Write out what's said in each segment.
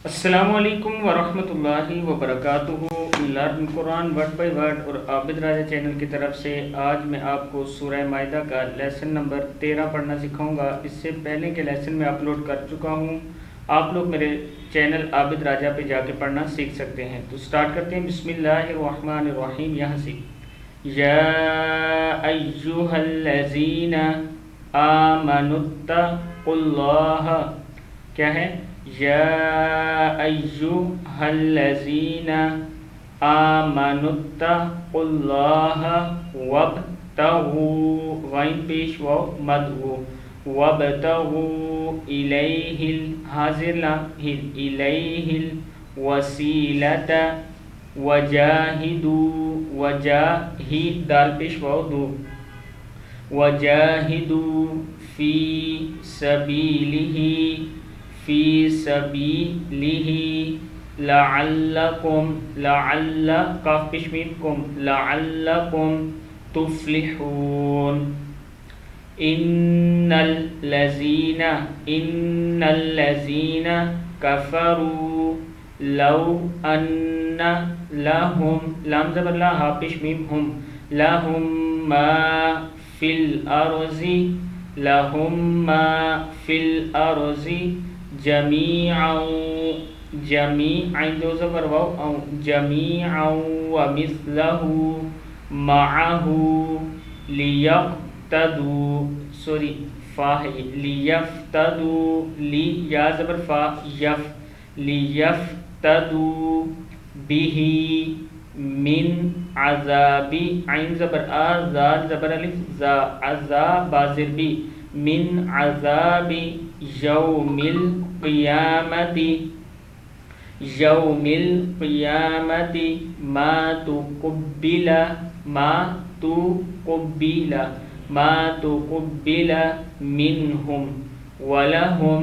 السلام علیکم ورحمۃ اللہ وبرکاتہ۔ Learn Quran word by word اور عابد راجہ چینل کی طرف سے آج میں آپ کو سورہ مائدہ کا لیسن نمبر 13 پڑھنا سکھاؤں گا۔ اس سے پہلے کے لیسن میں اپلوڈ کر چکا ہوں، آپ لوگ میرے چینل عابد راجہ پہ جا کے پڑھنا سیکھ سکتے ہیں۔ تو سٹارٹ کرتے ہیں، بسم اللہ الرحمن الرحیم۔ یہاں سے یا ایھا الذین آمنوا اتقوا اللہ، کیا ہے؟ یا ایھا الذین آمنوا اتقوا اللہ وابتغوا، غین پیش واو مد ہو، وابتغوا الیہ حاضر الیہ الوسیلۃ وجاہدوا، وجاہد دال پیش واو دو، وجاہدوا فی سبیلہ، فی سبیلہ لعلکم، لعل کاف پیش میم کم، لعلکم تفلحون۔ ان الذین، ان الذین کفروا لو ان لہم، لام زبر لا ہا پیش میم ہم، لہم ما فی الارض، لہم ما فی الارض جمیعا، جمیعا دو زبر واو، جمیعا ومثلہ معہ لیقتدوا، سوری فا ہے، لیفتدوا، لی یا زبر فا یف، لیفتدوا بہ من عذاب، عین زبر آ، زال زبر الف زا، عذاب بازر بی، من عذاب یوم القیامت، یوم القیامت ما تقبل، ما تقبل، ما تقبل منہم ولہم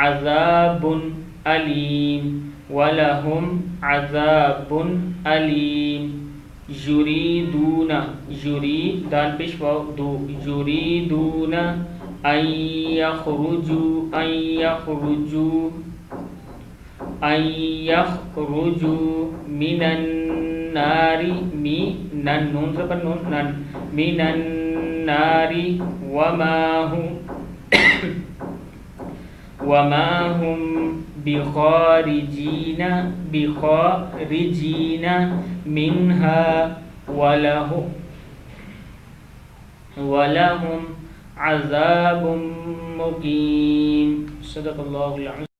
عذاب علیم، ولہم عذاب علیم۔ یریدون، یری دال پیش واو دو، یریدون ان یخرجوا، ان یخرجوا، ان یخرجوا من النار، می نن نون زبر نون نن، من النار وما هم وما هم بخارجین، بخارجین منها ولہم عذاب مقیم۔ صدق اللہ العظیم۔